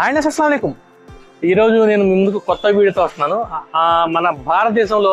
Hi అస్సలాము అలైకుం. ఈరోజు నేను ముందుకు కొత్త వీడియోతో వస్తున్నాను. మన భారతదేశంలో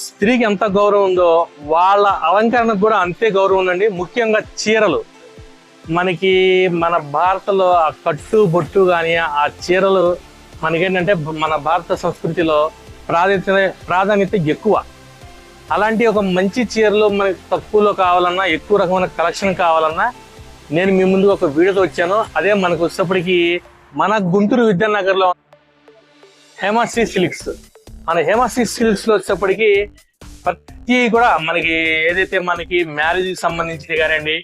స్త్రీకి ఎంత గౌరవం ఉందో వాళ్ళ అలంకరణకు కూడా అంతే గౌరవం ఉందండి. ముఖ్యంగా చీరలు. మనకి మన భారతలో ఆ కట్టు బొట్టు కానీ ఆ చీరలు మనకేంటంటే మన భారత సంస్కృతిలో ప్రాధాన్యత ఎక్కువ. అలాంటి ఒక మంచి చీరలు మనకి తక్కువలో కావాలన్నా, ఎక్కువ రకమైన కలెక్షన్ కావాలన్నా నేను మీ ముందుకు ఒక వీడియోతో వచ్చాను. అదే మనకు వచ్చేప్పటికి మన గుంటూరు విద్యానగర్లో హేమశ్రీ సిల్క్స్. మన హేమశ్రీ సిల్క్స్ లో వచ్చేప్పటికి ప్రతి కూడా మనకి ఏదైతే మనకి మ్యారేజ్కి సంబంధించి కానివ్వండి,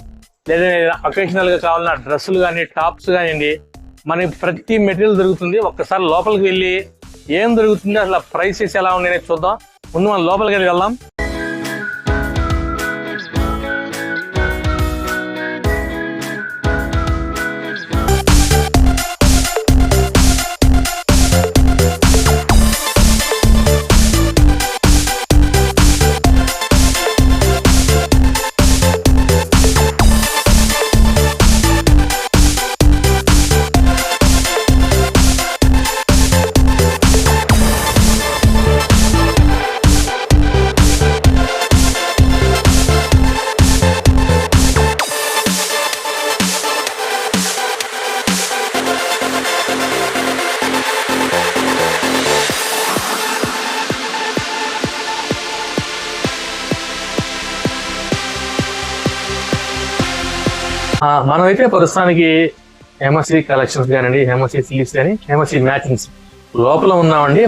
లేదా అకేషనల్ గా కావాలన్న డ్రెస్సులు కానీ, టాప్స్ కానివ్వండి, మనకి ప్రతి మెటీరియల్ దొరుకుతుంది. ఒక్కసారి లోపలికి వెళ్ళి ఏం దొరుకుతుంది, అసలు ప్రైసెస్ ఎలా ఉన్నాయని చూద్దాం. ముందు మనం లోపలికి వెళ్ళి వెళ్దాం. మనమైతే ప్రస్తుతానికి హేమశ్రీ కలెక్షన్స్ కానివ్వండి, హేమశ్రీ సిల్క్స్ కానీ, హేమశ్రీ మ్యాచింగ్స్ లోపల ఉన్నామండి.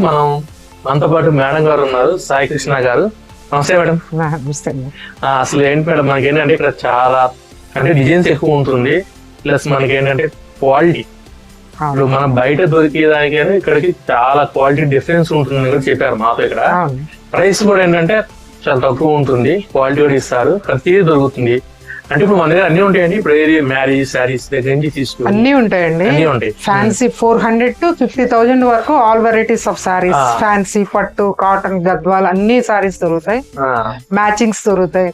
మనతో పాటు మేడం గారు ఉన్నారు, సాయి కృష్ణ గారు. నమస్తే మేడం. అసలు ఏంటి మేడం, మనకి ఏంటంటే ఇక్కడ చాలా అంటే డిజైన్స్ ఎక్కువ ఉంటుంది, ప్లస్ మనకి ఏంటంటే క్వాలిటీ. ఇప్పుడు మనం బయట దొరికేదానికైనా ఇక్కడికి చాలా క్వాలిటీ డిఫరెన్స్ ఉంటుంది కూడా చెప్పారు మాతో. ఇక్కడ ప్రైస్ కూడా ఏంటంటే చాలా తక్కువ ఉంటుంది, క్వాలిటీ కూడా ఇస్తారు, ప్రతిదీ దొరుకుతుంది. అంటే ఇప్పుడు మన దగ్గర అన్ని ఉంటాయండి. ఇప్పుడు ఏది మ్యారేజ్ శారీస్ దగ్గర నుంచి తీసుకుని అన్ని ఉంటాయండి. అన్ని ఉంటాయి. ఫ్యాన్సీ 400 to 50,000 వరకు all varieties of saris, fancy, పట్టు, కాటన్, గద్వాల్ అన్ని సారీస్ దొరుకుతాయి. మ్యాచింగ్స్ దొరుకుతాయి.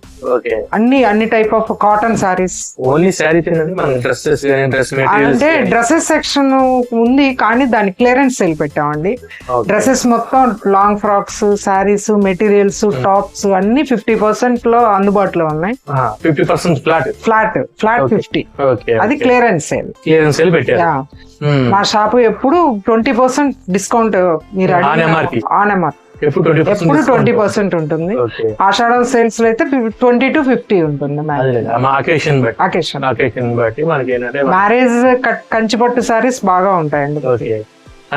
అన్ని type of cotton saris. Only saris మనకి డ్రెస్సెస్ కానీ, డ్రెస్ మెటీరియల్స్ అంటే డ్రెస్సెస్ సెక్షన్ ఉంది, కానీ దాని క్లియరెన్స్ సేల్ పెట్టామండి. డ్రెస్సెస్ మొత్తం long frocks, saris, materials, tops అన్ని 50% లో అందుబాటులో ఉన్నాయి. 50% ఫ్లాట్ 50. అది క్లియరెన్స్ సేల్ పెట్టారు. మా షాపు ఎప్పుడు 20% డిస్కౌంట్. మీరు ఆన్ ఎంఆర్పి ఎప్పుడు 20% ఉంటుంది. ఆషాఢం సేల్స్ లో అయితే 20 to 50 ఉంటుంది. మ్యారేజ్ కంచిపట్టు సారీస్ బాగా ఉంటాయండి.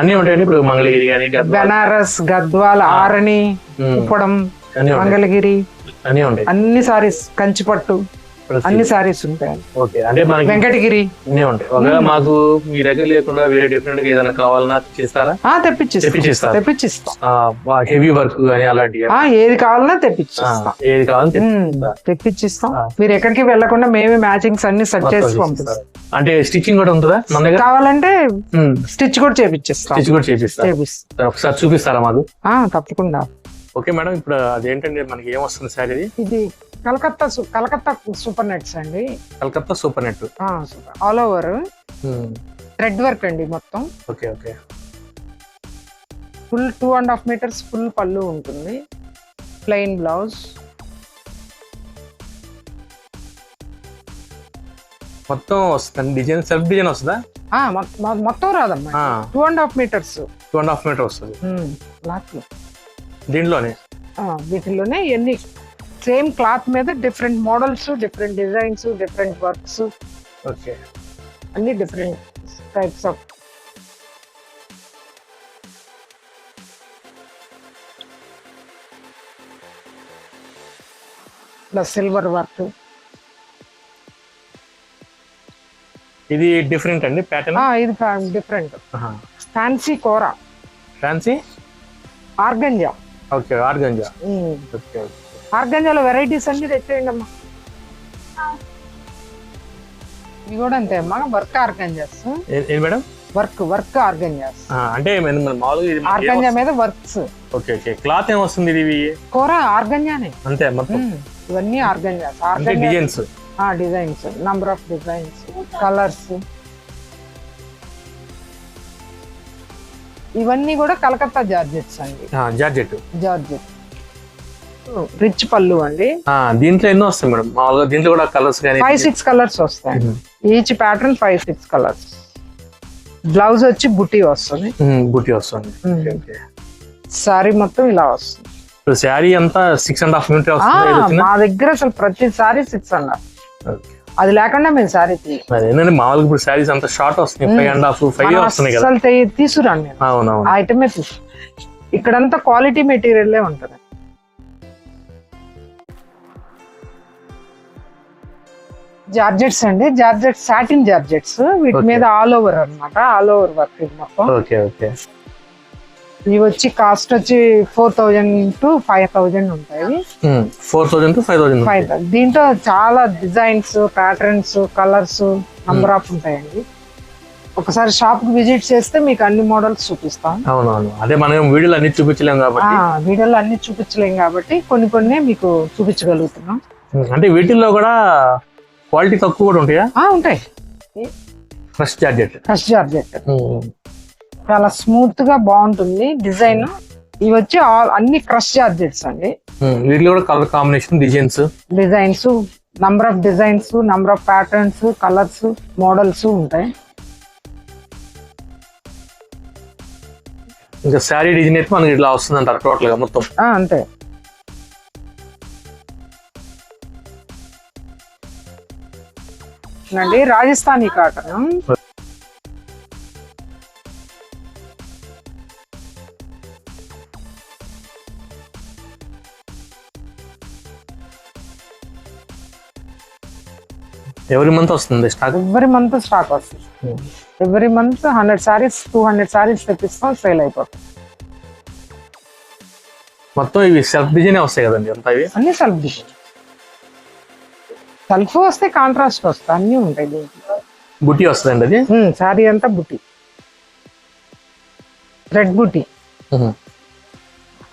అన్ని ఉంటాయండి. ఇప్పుడు మంగళగిరి కానీ, బెనారస్, గద్వాల్, ఆరణి, ఉప్పడం, మంగళగిరి అన్ని సారీస్, కంచిపట్టు అన్ని సారీస్ ఉంటాయి. అంటే వెంకటగిరి అన్ని ఉంటాయి. ఒకవేళ మాకు మీ దగ్గర లేకుండా వేరే డిఫరెంట్ గా ఏదైనా కావాలన్నా చేస్తారా? తెప్పించిస్తాం. హెవీ వర్క్ కానీ అలాంటివి ఏది కావాలన్నా తెప్పించిస్తాం. మీరు ఎక్కడికి వెళ్లకుండా మేమే మ్యాచింగ్స్ అన్ని సెట్ చేసి పంపిస్తాం. అంటే స్టిచ్చింగ్ కూడా ఉంటుందా మన దగ్గర? కావాలంటే స్టిచ్ కూడా చేపిస్తాం. ఒకసారి చూపిస్తారా మాకు? తప్పకుండా. ఓకే మేడం, ఇప్పుడు అదేంటండి మనకి ఏమొస్తుంది సార్? ఇది కలకత్తా సూపర్ నెట్స్ అండి. Calcutta super net all over thread work అండి మొత్తం. ఫుల్ 2.5 meters ఫుల్ పళ్ళు ఉంటుంది. Plain blouse. మొత్తం వస్తుంది డిజైన్, సెల్ఫ్ డిజైన్ వస్తుందా? మొత్తం రాదమ్మా. 2.5 meters వస్తుంది వీటిలోనే. ఎన్ని సేమ్ క్లాత్ మీద different models, different designs, different works, అన్ని different types of. Plus silver work. ఇది డిఫరెంట్ అండి ప్యాటర్న్. ఇది different. Fancy kora, fancy organza. ఆర్గంజాలో వెరైటీస్ అన్ని తెచ్చేయండి అమ్మా. ఇవి కూడా అంతే అమ్మా, work organzas. Madam work organzas అంటే ఆర్గంజా మీద వర్క్స్. క్లాత్ ఏమొస్తుంది? ఇది కోరా ఆర్గంజానే అంతే మొత్తం. ఇవన్నీ organzas. Designs designs, number of designs, colours. ఇవన్నీ కూడా కలకత్తా జార్జెట్స్ అండి. జార్జెట్ జార్జెట్ రిచ్ పళ్ళు అండి. దీంట్లో ఎన్నో వస్తాయి మేడం మామూలుగా? దీంట్లో కూడా కలర్స్ కానీ 5-6 కలర్స్ వస్తాయి. Each pattern 5-6 colours. బ్లౌజ్ వచ్చి బుటీ వస్తుంది. బుటీ వస్తుంది. సారీ మొత్తం ఇలా వస్తుంది. శారీ అంతా 6.5 మీటర్ వస్తుంది. మా దగ్గర అసలు ప్రతి సారీ 6.5. అది లేకుండా మేము సారీ ఏంటంటే మామూలుగా ఇప్పుడు శారీస్ అంత షార్ట్ వస్తున్నాయి, 5.5 వస్తున్నాయి కదా. అసలు తీసుకురండి. అవునవును. ఐటమే ఇక్కడంతా క్వాలిటీ మెటీరియల్ ఉంటుంది. జార్జెట్స్ అండి. Georgette satin georgettes. వీటి మీద ఆల్ ఓవర్ అన్నమాట, ఆల్ ఓవర్ వర్క్ మొత్తం. Okay okay. ఇవి వచ్చి కాస్ట్ వచ్చి 4,000 to 5,000 ఉంటాయి. 4,000 to 5,000. 5,000. దీంట్లో చాలా designs, patterns, colours number of ఉంటాయండి. ఒకసారి షాప్ కి విజిట్ చేస్తే మీకు అన్ని మోడల్స్ చూపిస్తాం. అవునవును. అదే మనం వీడియోలో అన్ని చూపించలేం కాబట్టి. వీడియోలో అన్ని చూపించలేం కాబట్టి కొన్ని మీకు చూపించగలుగుతున్నాం. అంటే వీటిల్లో కూడా క్వాలిటీ తక్కువ కూడా ఉంటాయా? ఉంటాయి. Fresh georgette. చాలా స్మూత్ గా బాగుంటుంది డిజైన్. ఇవి వచ్చి అన్ని క్రష్ జార్జెట్స్ అండి. వీటిలో కూడా colour combination, designs, number of designs, number of patterns, colours, models ఉంటాయి. ఇంకా శారీ డిజైన్ అయితే మనకి ఇట్లా వస్తుంది అంటారు టోటల్ గా మొత్తం. అంతే. అండి రాజస్థానీ కాటన్. ఎవ్రీ మంత్ వస్తుంది స్టాక్. ఎవ్రీ మంత్ స్టాక్ వస్తుంది. ఎవ్రీ మంత్ 100 సారీస్ 200 సారీస్ తెప్పిస్తాం, సేల్ అయిపోతుంది. మొత్తం ఇవి సెల్ఫ్ డిజైన్ వస్తాయి కదండి అంతా? ఇవి అన్ని సెల్ఫ్ డిజైన్. సెల్ఫ్ వస్తే కాంట్రాస్ట్ వస్తాయి, అన్ని ఉంటాయి దీంట్లో. బుటీ వస్తుందండి అది? సారీ అంతా బుటీ, రెడ్ బుటీ.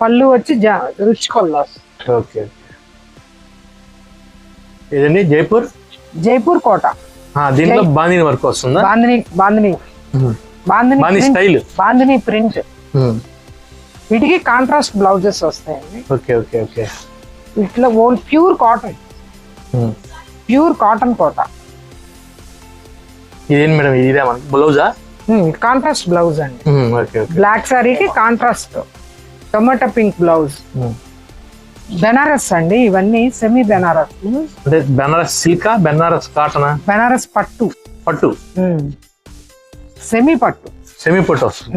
పళ్ళు వచ్చి రిచ్ పళ్ళు వస్తుంది. ఓకే. ఇదండి జైపూర్ కోట. దీంట్లో బాందిని వర్క్ వస్తుందా? Bandhani style, bandhani print. వీటికి కాంట్రాస్ట్ బ్లౌజెస్ వస్తాయండి. Okay okay okay. ఇట్లా ఓన్ pure cotton, pure cotton Kota. ఇదేంటి మేడం? ఇదే బ్లౌజా? కాంట్రాస్ట్ బ్లౌజ్ అండి. Okay okay. బ్లాక్ సారీకి contrast tomato pink blouse. Banaras అండి ఇవన్నీ, సెమీ బెనారస్. అంటే బెనారస్ సిల్కా, బెనారస్ కాటనా? బెనారస్ పట్టు. సెమీ పట్టు వస్తుంది.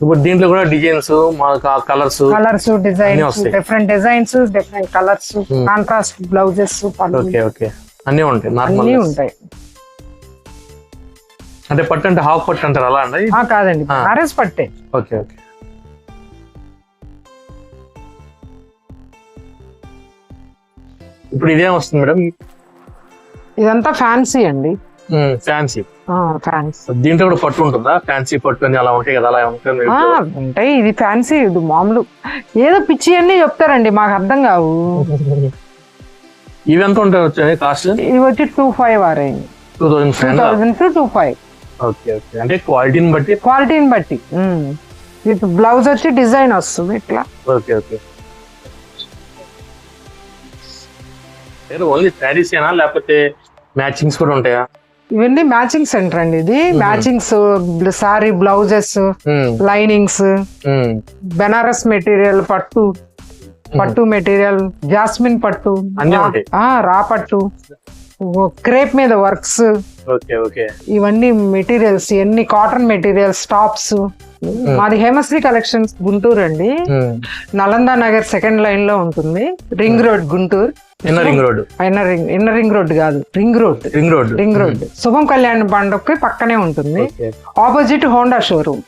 ఇప్పుడు దీంట్లో కూడా designs, colours, designs, different designs, different colours, contrast blouses. Okay okay. అన్ని ఉంటాయి. అన్ని ఉంటాయి. అంటే పట్టు అంటే హాఫ్ పట్టు అంటారు అలా అండి? కాదండి, బెనారస్ పట్టే. Okay okay. ఇప్పుడు ఇదేం వస్తుంది మేడం? ఇదంతా ఫ్యాన్సీ అండి. ఫ్యాన్సీ. దీంట్లో కూడా పట్టు ఉంటుందా? ఫ్యాన్సీ పట్టు అని అలా ఉంటాయి కదా, అలా ఉంటాయి. ఇది ఫ్యాన్సీ, ఇది మామూలు ఏదో పిచ్చి అన్ని చెప్తారండి, మాకు అర్థం కావు. ఇవి ఎంత ఉంటాయి కాస్ట్? ఇవి వచ్చి 2,500 అరేంజ్. 2,000 to 2,500. Okay okay. అంటే క్వాలిటీని బట్టి. బ్లౌజ్ వచ్చి డిజైన్ వస్తుంది ఇట్లా. Okay okay. ఓన్లీ శారీస్ ఏనా లేకపోతే మ్యాచింగ్స్ కూడా ఉంటాయా? ఇవన్నీ మ్యాచింగ్ సెంటర్ అండి. ఇది matchings, sari blouses, linings, Banaras material, పట్టు మెటీరియల్, జాస్మిన్ పట్టు, రా పట్టు, క్రేప్ మీద వర్క్స్. ఇవన్నీ మెటీరియల్స్, ఇవన్నీ కాటన్ మెటీరియల్స్, టాప్స్. మాది హేమశ్రీ కలెక్షన్స్ గుంటూరు అండి. నలందా నగర్ 2nd లైన్ లో ఉంటుంది. Ring road Guntur. Inner ring road కాదు, రింగ్ రోడ్. శుభం కళ్యాణ్ మండపకి పక్కనే ఉంటుంది, ఆపోజిట్ హోండా షోరూమ్.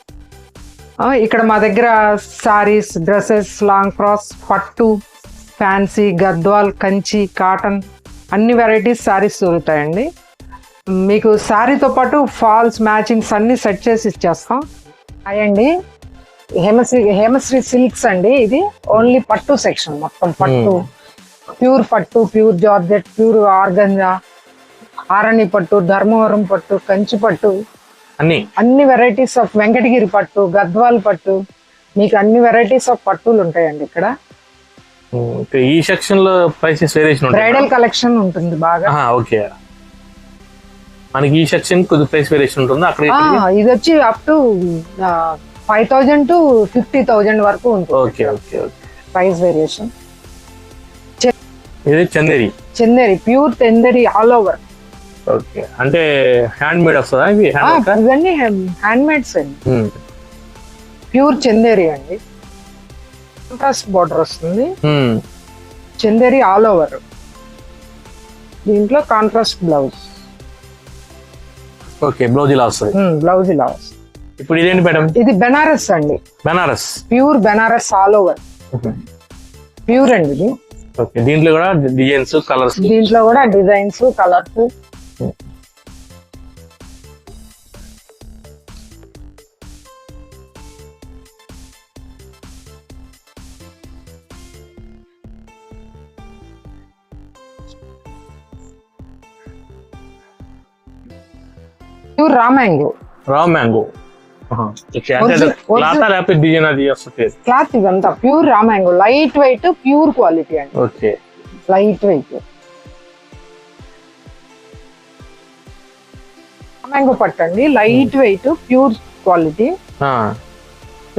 ఇక్కడ మా దగ్గర సారీస్, డ్రెస్సెస్, లాంగ్ ఫ్రాక్స్, పట్టు, ఫ్యాన్సీ, గద్వాల్, కంచి, కాటన్ అన్ని వెరైటీస్ సారీస్ దొరుకుతాయండి. మీకు సారీతో పాటు ఫాల్స్, మ్యాచింగ్స్ అన్ని సెట్ చేసి ఇచ్చేస్తాం. అయ్యండి హేమశ్రీ సిల్క్స్ అండి. ఇది ఓన్లీ పట్టు సెక్షన్, మొత్తం పట్టు, ప్యూర్ పట్టు, ప్యూర్ జార్జెట్, ప్యూర్ ఆర్గంజా, ఆరణి పట్టు, ధర్మవరం పట్టు, కంచి పట్టు, అన్ని వెరైటీస్ ఆఫ్ వెంకటగిరి పట్టు, గద్వాల్ పట్టు, మీకు అన్ని వెరైటీస్ ఆఫ్ పట్టులు ఉంటాయండి ఇక్కడ. ఈ సెక్షన్ లో ప్రైసెస్ వేరియేషన్ ఉంటాయి. బ్రైడల్ కలెక్షన్ ఉంటుంది బాగా. ఓకే, మనకి ఈ సెక్షన్ కొద్ది ప్రైస్ వేరియేషన్ ఉంటుంది. అక్కడ ఇది వచ్చి అప్ టు 5,000 to 50,000 వరకు ఉంటుంది. Okay okay okay, price variation. ఇది Chanderi, Chanderi pure Chanderi all over. Okay, అంటే హ్యాండ్ మేడ్ వస్తుందా ఇవి? ఇవన్నీ హ్యాండ్ మేడ్స్ అండి, ప్యూర్ చందేరి అండి. కాంట్రాస్ట్ బార్డర్ వస్తుంది, చందేరి ఆల్ ఓవర్. దీంట్లో కాంట్రాస్ట్ బ్లౌజ్. ఓకే, బ్లౌజ్ ఇలా వస్తుంది. బ్లౌజ్ ఇలా వస్తుంది. ఇప్పుడు ఇదేంటి మేడం? ఇది బెనారస్ అండి, Banaras, pure Banaras all over, pure అండి ఇది. ఓకే, దీంట్లో కూడా డిజైన్స్, కలర్స్. దీంట్లో కూడా designs, colours. Pure raw mango. Raw mango, లేకపోతే డిజైన్ అది వస్తుంది. క్లాత్ ఇదంతా pure raw mango, light weight, pure quality అండి. ఓకే, లైట్ వెయిట్ మ్యాంగో పట్టండి, light weight, pure quality,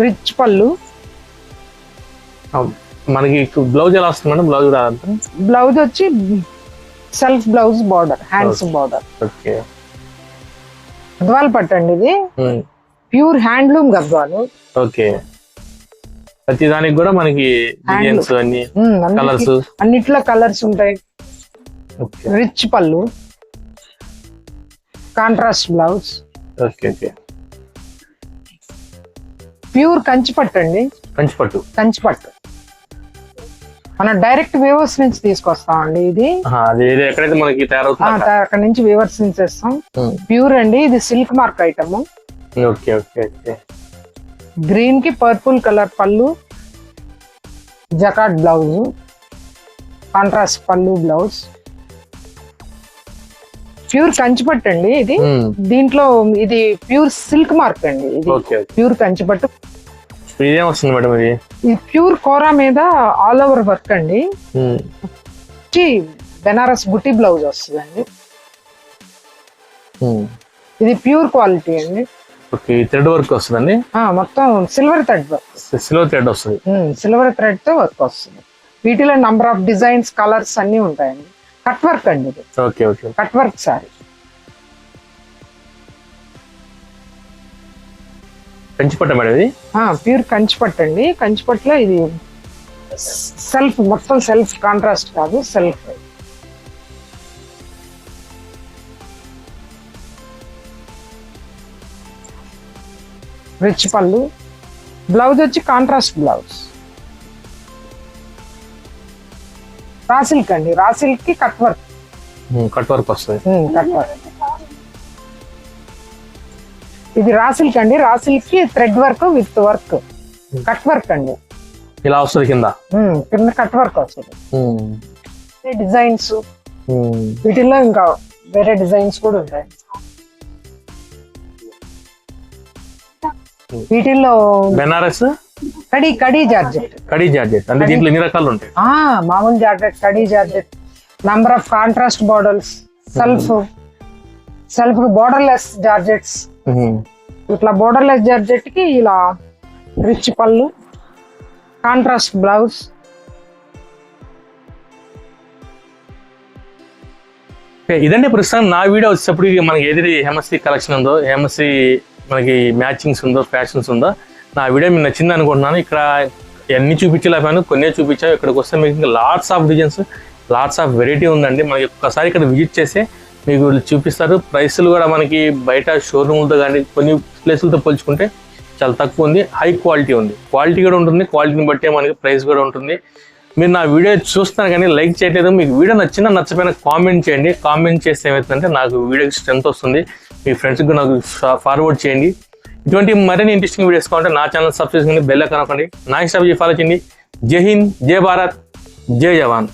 rich పళ్ళు. మనకి బ్లౌజ్ ఎలా వస్తుంది మేడం? బ్లౌజ్ బ్లౌజ్ వచ్చి self blouse border, hands border. Okay, Gadwal పట్టండి, ఇది ప్యూర్ హ్యాండ్లూమ్ గద్వాలు. ఓకే, ప్రతి దానికి కూడా మనకి డిజైన్స్ అన్ని, కలర్స్, అన్నిట్లో కలర్స్ ఉంటాయి. రిచ్ పళ్ళు, contrast blouse. Okay okay, pure Kanchi పట్టు అండి. కంచిపట్టు, కంచిపట్టు మనం డైరెక్ట్ వేవర్స్ నుంచి తీసుకొస్తామండి. ఇది ఎక్కడైతే మనకి తయారవుతుంది అక్కడ నుంచి వేవర్స్ నుంచి తెస్తాం. ప్యూర్ అండి, ఇది silk mark item. Okay okay okay, green కి పర్పుల్ కలర్ పళ్ళు, జకాట్ బ్లౌజ్, కాంట్రాస్ట్ పళ్ళు బ్లౌజ్. ప్యూర్ కంచిపట్టు అండి ఇది. దీంట్లో ఇది ప్యూర్ సిల్క్ మార్క్ అండి. ఇది ప్యూర్ కంచిపట్టు. ఇదేం వస్తుంది మేడం? ఇది ప్యూర్ కోరా మీద ఆల్ ఓవర్ వర్క్ అండి. బెనారస్ బుట్టి బ్లౌజ్ వస్తుంది అండి. ఇది ప్యూర్ క్వాలిటీ అండి. థ్రెడ్ వర్క్ వస్తుందండి, మొత్తం silver thread work. Silver thread వస్తుంది, సిల్వర్ థ్రెడ్ తో వర్క్ వస్తుంది. వీటిలో నంబర్ ఆఫ్ డిజైన్స్, కలర్స్ అన్ని ఉంటాయండి. కట్ వర్క్ అండి ఇది. Okay okay, cut work saree. కంచిపట్టు మేడం ఇది? ప్యూర్ కంచిపట్టు అండి. కంచిపట్టులో ఇది సెల్ఫ్, మొత్తం సెల్ఫ్, కాంట్రాస్ట్ కాదు, సెల్ఫ్. రిచ్ పళ్ళు, బ్లౌజ్ వచ్చి కాంట్రాస్ట్ బ్లౌజ్. రా సిల్క్ అండి, రా సిల్క్ కి కట్ వర్క్. కట్ వర్క్ వస్తుంది, కట్ వర్క్. ఇది రా సిల్క్ అండి, రా సిల్క్ కి thread work with work, cut work అండి. ఇలా వస్తుంది కింద, కింద కట్ వర్క్ వస్తుంది. డిజైన్స్, వీటిల్లో ఇంకా వేరే డిజైన్స్ కూడా ఉంటాయి. వీటిల్లో బెనారస్ కడీ జార్జెట్. కడీ జార్జెట్ అంటే దీంట్లో ఎన్ని రకాలు ఉంటాయి? మామూలు georgette, khadi georgette, number of contrast borders, self borderless georgettes. ఇట్లా బోర్డర్లెస్ జార్జెట్ కి ఇలా రిచ్ పళ్ళు, కాంట్రాస్ట్ బ్లౌజ్. ఇదండి ప్రస్తుతం నా వీడియో వచ్చేటప్పుడు మనకి ఏది హేమశ్రీ కలెక్షన్ ఉందో, హేమశ్రీ మనకి మ్యాచింగ్స్ ఉందో, ఫ్యాషన్స్ ఉందో, నా వీడియో మీకు నచ్చింది అనుకుంటున్నాను. ఇక్కడ అన్ని చూపించలేకపోయాను, కొన్ని చూపించాను. ఇక్కడికి వస్తే మీకు ఇంకా lots of designs, lots of variety ఉందండి. మనకి ఒక్కసారి ఇక్కడ విజిట్ చేస్తే మీకు చూపిస్తారు. ప్రైస్లు కూడా మనకి బయట షోరూమ్లతో కానీ కొన్ని ప్లేసులతో పోల్చుకుంటే చాలా తక్కువ ఉంది. హై క్వాలిటీ ఉంది, క్వాలిటీ కూడా ఉంటుంది. క్వాలిటీని బట్టే మనకి ప్రైస్ కూడా ఉంటుంది. మీరు నా వీడియో చూస్తున్నారు కానీ లైక్ చేయలేదు. మీకు వీడియో నచ్చినా నచ్చపోయినా కామెంట్ చేయండి. కామెంట్ చేస్తే ఏమవుతుందంటే నాకు వీడియోకి స్ట్రెంత్ వస్తుంది. మీ ఫ్రెండ్స్కి నాకు ఫార్వర్డ్ చేయండి. ఇటువంటి మరిన్ని ఇంట్రెస్టింగ్ వీడియోస్ కావాలంటే నా ఛానల్ సబ్స్క్రైబ్ చేయండి, బెల్ ఐకాన్ నొక్కండి. నా ఇన్స్టాగ్రామ్ ఫాలో చేయండి. జై హింద్, జై భారత్, జై జవాన్.